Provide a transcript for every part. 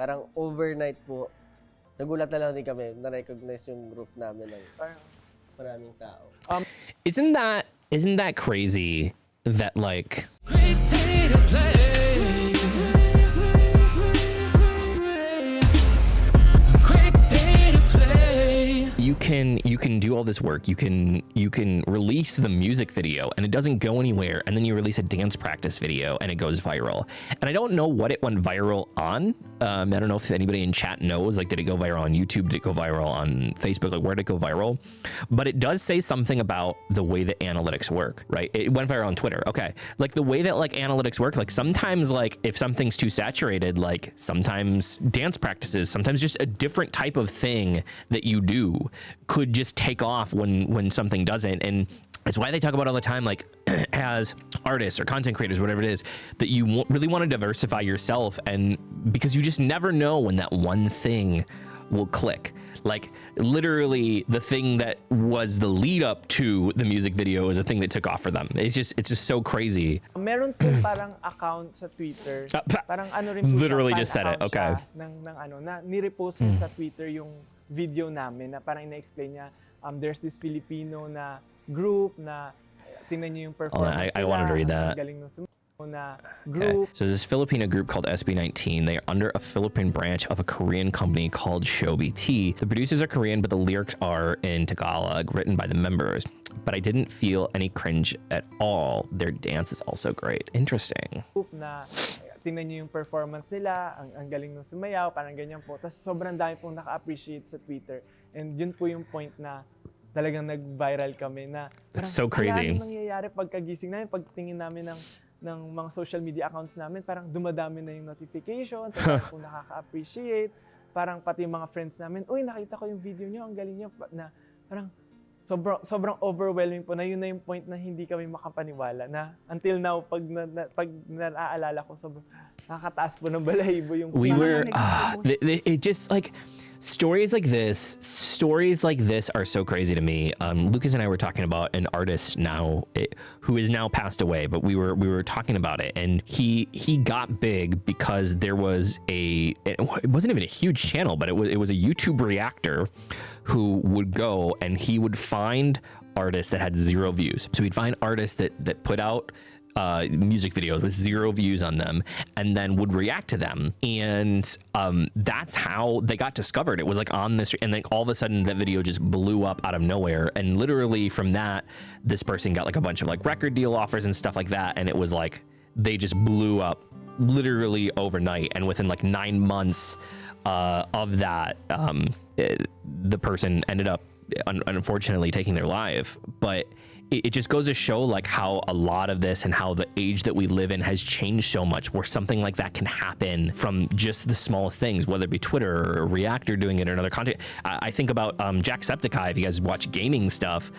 Parang overnight po, nagulat na lang din kami, na-recognize yung group namin ng maraming tao. Isn't that crazy that like you can do all this work, you can release the music video and it doesn't go anywhere, and then you release a dance practice video and it goes viral. And I don't know what it went viral on. I don't know if anybody in chat knows, like, did it go viral on YouTube? Did it go viral on Facebook? Like, where did it go viral? But it does say something about the way that analytics work, right? It went viral on Twitter. Okay. Like the way that like analytics work, like sometimes like if something's too saturated, like sometimes dance practices, sometimes just a different type of thing that you do could just take off when something doesn't. And it's why they talk about all the time, like as artists or content creators, whatever it is, that you really want to diversify yourself, and because you just never know when that one thing will click. Like literally the thing that was the lead up to the music video is a thing that took off for them. It's just so crazy. Meron po parang account sa Twitter. Parang ano rin po literally siya, just said it. Okay. Ng ano na ni-repost niya sa Twitter yung video namin na parang ina-explain niya, there's this Filipino na group na tingnan niyo yung performance. I wanted to read that. Galing ng na group. Okay. So there's this Filipino group called SB19. They are under a Philippine branch of a Korean company called SB19. The producers are Korean, but the lyrics are in Tagalog, written by the members. But I didn't feel any cringe at all. Their dance is also great. Interesting. Na tingnan niyo yung performance nila, ang galing ng sumayaw, parang ganyan po. Tapos sobrang dami pong naka-appreciate sa Twitter. And yun po yung point na talagang nag-viral kami na parang, it's so crazy. Ano nangyayari pagkagising namin, pagtingin namin ng mga social media accounts namin, parang dumadami na yung notification, parang kung nakaka-appreciate, parang pati yung mga friends namin, uy, nakita ko yung video nyo, ang galing nyo, na parang sobrang overwhelming po, na yun na yung point na hindi kami makapaniwala, na until now, pag naaalala ko, sobrang nakakataas po ng balahibo yung... We were, it just like, stories like this are so crazy to me. Lucas and I were talking about an artist now who is now passed away, but we were talking about it, and he got big because there was it wasn't even a huge channel, but it was a YouTube reactor who would go and he would find artists that had 0 views. So he'd find artists that put out music videos with 0 views on them, and then would react to them, and that's how they got discovered. It was like on this, and like all of a sudden that video just blew up out of nowhere, and literally from that this person got like a bunch of like record deal offers and stuff like that, and it was like they just blew up literally overnight, and within like 9 months of that the person ended up unfortunately taking their life. But it just goes to show like how a lot of this and how the age that we live in has changed so much, where something like that can happen from just the smallest things, whether it be Twitter or Reactor doing it or another content. I think about Jacksepticeye, if you guys watch gaming stuff,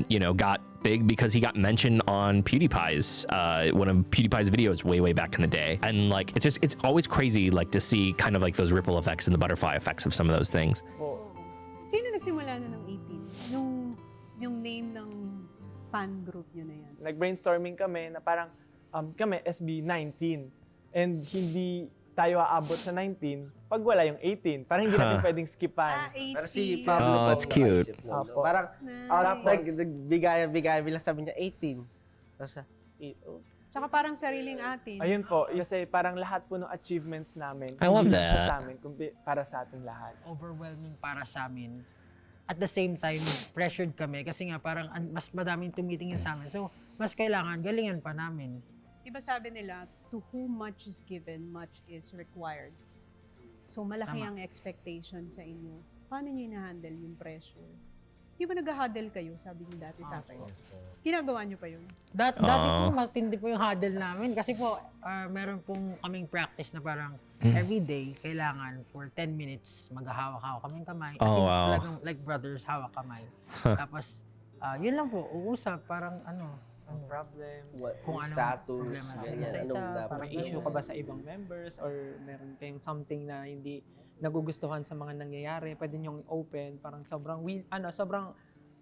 you know, got big because he got mentioned on PewDiePie's one of PewDiePie's videos way back in the day. And like it's always crazy like to see kind of like those ripple effects and the butterfly effects of some of those things. Sino nagsimula na ng 18? Yung name ng fan group nyo na yan? Nag-brainstorming kami na parang kami SB19, and hindi tayo aabot sa 19 pag wala yung 18. Parang hindi natin pwedeng skipan. 18. Para si Pablo Oh, it's cute. Parang bigay bilang sabi niya 18. Tapos Tsaka parang sariling atin. Ayun po, kasi parang lahat po ng achievements namin. I love hindi that. siya sa amin, kundi para sa ating lahat. Overwhelming para sa amin. At the same time, pressured kami kasi nga parang mas madaming tumitingin sa amin. So, mas kailangan galingan pa namin. Diba sabi nila, to whom much is given, much is required. So, malaki ang expectation sa inyo. Paano nyo ina-handle yung pressure? Di ba nag-huddle kayo, sabi niyo dati sa akin? Ginagawa niyo pa yun? Dati po, matindi po yung huddle namin. Kasi po, meron pong kaming practice na parang everyday, kailangan for 10 minutes, maghahawak-hawak kaming kamay. Kasi talagang like brothers, hawak kamay. Tapos, yun lang po, uusap, parang Problems, kung ano status, problema ganyan, anong dapat. May issue ka ba sa ibang members, or meron kayong something na hindi nagugustuhan sa mga nangyayari, pwede niyong open, parang sobrang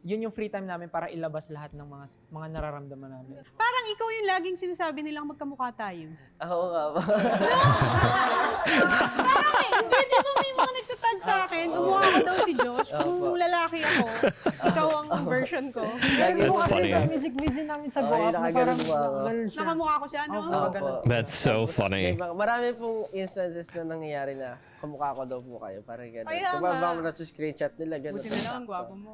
yun yung free time namin para ilabas lahat ng mga nararamdaman namin. Parang ikaw yung laging sinasabi nilang magkamukha tayo. Oo nga ba? Parang Kung lalaki ako, ikaw ang version ko. That's funny. Sa music video namin sa Oo, Go Up, na nakaganon parang mukha ko. ganun siya. Nakamukha ko siya, no? Opo. That's so May funny. marami pong instances na nangyayari na kamukha ko daw po kayo. Parang gano'n. Kaya Diba nga. bang nasa-screenshot nila, gano'n. Buti na lang, ang gwapo mo.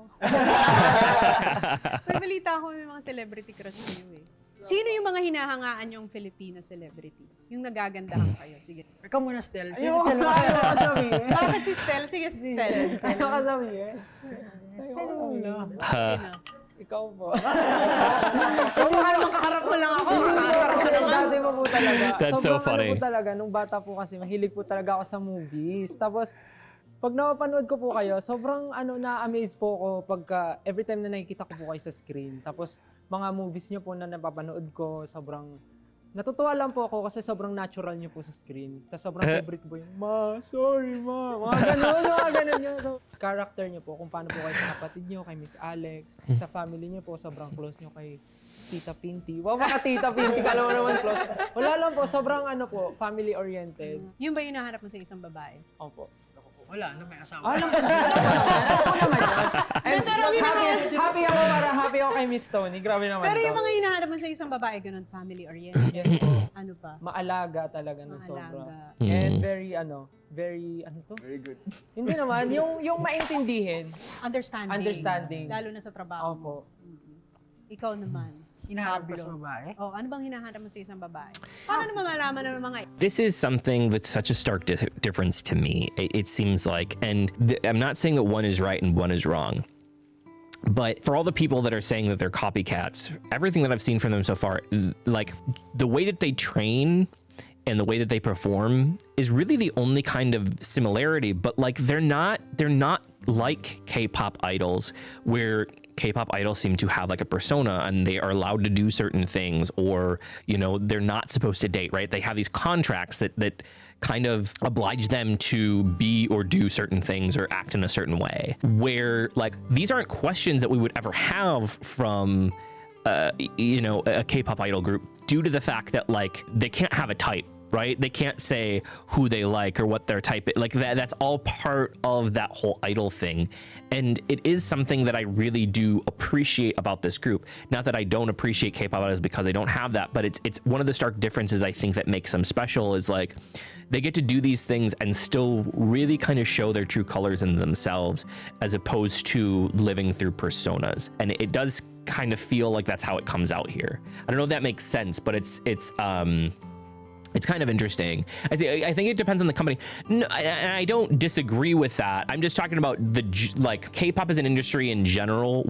May balita ako may mga celebrity crush kayo eh. Sino yung mga hinahangaan yung Filipino celebrities? Yung nagagandahan kayo? Sige. Ikaw muna, Stel. Ayoko sabihin. Bakit si Stel? Sige, si Stel. Ayoko sabihin. Sige na. Ikaw po. So, baka naman kaharap mo lang ako. Kaharap mo naman. Dati mo po talaga. That's so Sobrang funny. Ano po talaga, nung bata po kasi, mahilig po talaga ako sa movies. Tapos, pag napapanood ko po kayo, sobrang na-amaze po ako pagka every time na nakikita ko po kayo sa screen. Tapos, mga movies niyo po na napapanood ko, sobrang natutuwa lang po ako kasi sobrang natural niyo po sa screen. Tapos sobrang favorite po yung, Ma, sorry ma. Mga ganun yun. So, character niyo po, kung paano po kayo sa kapatid niyo, kay Miss Alex, sa family niyo po, sobrang close niyo kay Tita Pinty. Wow, baka Tita Pinty, kala mo naman close. Wala lang po, sobrang family-oriented. Yung ba yung nahanap mo sa isang babae? Opo. Wala, may asawa. Ako naman yun. And Pero yun happy ako kay Miss Toni. Grabe naman. Pero yung to. mga hinahanap mo sa isang babae, ganun, family-oriented. Yes po. Ano pa? Maalaga talaga ng sobra. Maalaga. And very to? Very good. Hindi naman, yung maintindihin. Understanding. Lalo na sa trabaho mo. Opo. Ikaw naman. Hinahanap ko sa babae. Oh, ano bang hinahanap mo sa isang babae? Paano naman malaman ng mga This is something that's such a stark difference to me. It seems like, and I'm not saying that one is right and one is wrong. But for all the people that are saying that they're copycats, everything that I've seen from them so far, like the way that they train and the way that they perform is really the only kind of similarity. But like they're not like K-pop idols where K-pop idols seem to have like a persona and they are allowed to do certain things, or they're not supposed to date, right? They have these contracts that kind of oblige them to be or do certain things or act in a certain way, where like these aren't questions that we would ever have from a K-pop idol group, due to the fact that like they can't have a type, right? They can't say who they like or what their type is. Like that's all part of that whole idol thing. And it is something that I really do appreciate about this group. Not that I don't appreciate K-pop idols because I don't have that, but it's one of the stark differences I think that makes them special is like they get to do these things and still really kind of show their true colors in themselves, as opposed to living through personas. And it does kind of feel like that's how it comes out here. I don't know if that makes sense, but it's kind of interesting. I think it depends on the company. No, I don't disagree with that. I'm just talking about like K-pop as an industry in general,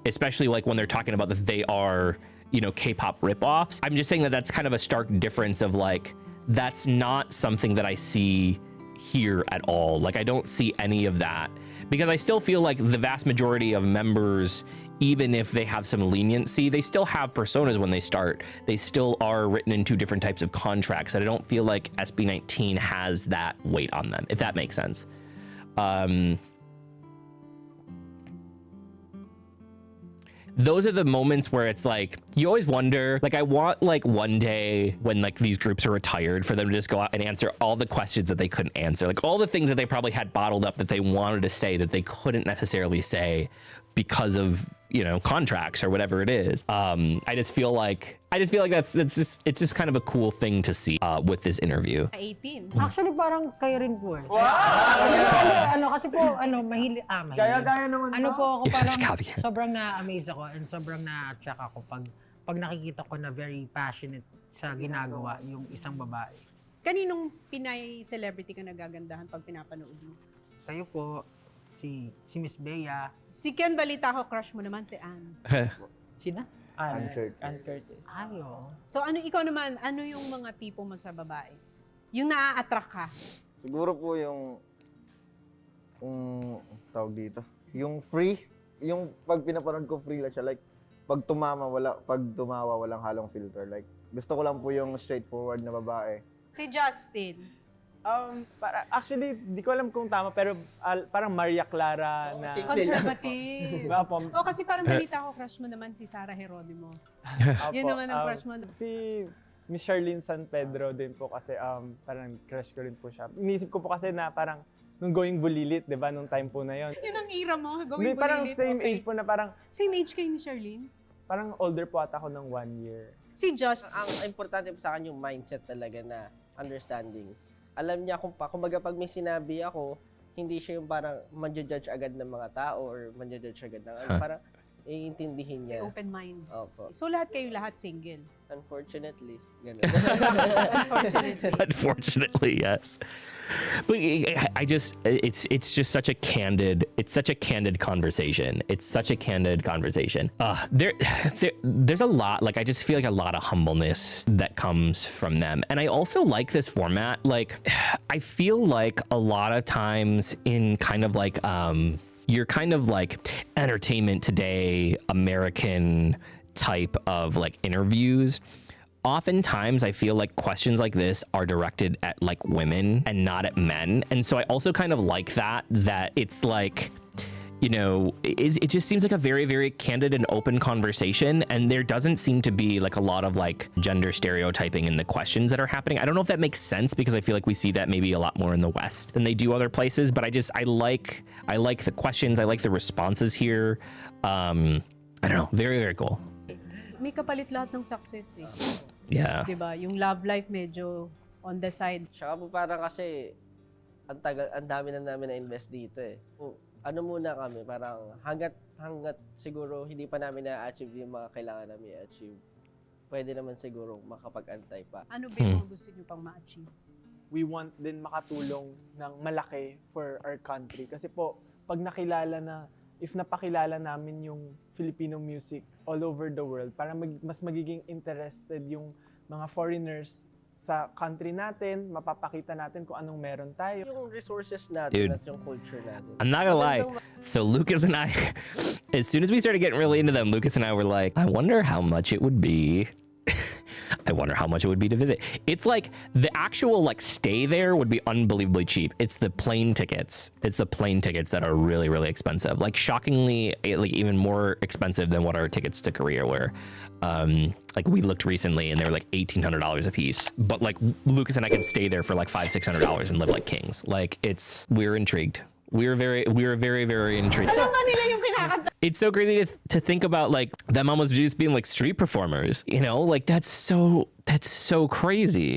especially like when they're talking about that they are, K-pop ripoffs. I'm just saying that that's kind of a stark difference of like, that's not something that I see here at all. Like I don't see any of that, because I still feel like the vast majority of members, even if they have some leniency, they still have personas when they start. They still are written into different types of contracts, and I don't feel like SB19 has that weight on them, if that makes sense. Those are the moments where it's like, you always wonder, like I want like one day when like these groups are retired for them to just go out and answer all the questions that they couldn't answer, like all the things that they probably had bottled up that they wanted to say that they couldn't necessarily say because of contracts or whatever it is. I just feel like it's just kind of a cool thing to see with this interview. 18? Actually, parang kayo rin po eh. Kasi po, mahilig. Gaya naman Po ako You're such a parang copycat. sobrang na-amaze ako and sobrang na-attract ako pag nakikita ko na very passionate sa ginagawa yung isang babae. Kaninong Pinay celebrity ka nagagandahan pag pinapanood mo? Sa'yo po, si Miss Bea. Si Ken, balita ko, crush mo naman si Anne. Sina? Ann Curtis. Ayo. So ikaw naman, ano yung mga tipo mo sa babae? Yung naa-attract ka? Siguro po yung tawag dito, yung free, yung pag pinapanood ko free lang siya, like pag tumawa walang halong filter, like gusto ko lang po yung straightforward na babae. Si Justin. Actually, di ko alam kung tama, pero parang Maria Clara na... Conservative. Apo. Kasi parang balita ko, crush mo naman si Sarah Heronimo. Yun naman ang crush mo. Si Miss Charlene San Pedro din po kasi parang crush ko rin po siya. Inisip ko po kasi na parang nung going bulilit, di ba? Nung time po na yon. Yun ang era mo, Hindi, gawin parang bulilit. same Okay. age po na parang, Same age kayo ni Charlene? parang older po ata ako ng 1 year. Si Josh, Ang importante po sa akin yung mindset talaga na understanding. Alam niya kumbaga pag may sinabi ako, hindi siya yung parang manjudge agad ng mga tao or manjudge agad ng ano, parang iintindihin niya. open mind. Opo. So lahat single. Unfortunately, ganun. Unfortunately. Unfortunately, yes. But it's just such a candid conversation. It's such a candid conversation. There's a lot, like I just feel like a lot of humbleness that comes from them. And I also like this format. Like I feel like a lot of times in kind of like you're kind of like entertainment today, American type of like interviews. Oftentimes I feel like questions like this are directed at like women and not at men. And so I also kind of like that it's like, you know, it just seems like a very, very candid and open conversation. And there doesn't seem to be like a lot of like gender stereotyping in the questions that are happening. I don't know if that makes sense because I feel like we see that maybe a lot more in the West than they do other places. But I like the questions. I like the responses here. I don't know. Very, very cool. May kapalit lahat ng success eh. Yeah. Diba? Yung love life medyo on the side. Tsaka po parang kasi ang dami na namin na-invest dito eh. Ano muna kami, parang hanggat siguro hindi pa namin na-achieve yung mga kailangan namin i-achieve. Pwede naman siguro makapag-antay pa. Ano ba yung gusto nyo pang ma-achieve? We want din makatulong ng malaki for our country. Kasi po, pag if napakilala namin yung Filipino music all over the world, parang mas magiging interested yung mga foreigners sa country natin, mapapakita natin kung anong meron tayo. Yung resources natin Dude, at yung culture natin. I'm not gonna lie. So Lucas and I, as soon as we started getting really into them, Lucas and I were like, I wonder how much it would be. I wonder how much it would be to visit. It's like the actual like stay there would be unbelievably cheap. It's the plane tickets. It's the plane tickets that are really, really expensive. Like shockingly, like even more expensive than what our tickets to Korea were. Like we looked recently and they were like $1,800 a piece. But like Lucas and I could stay there for like $500-600 and live like kings. Like we're intrigued. We're very, very intrigued. It's so crazy to think about like them almost just being like street performers, you know, like that's so crazy.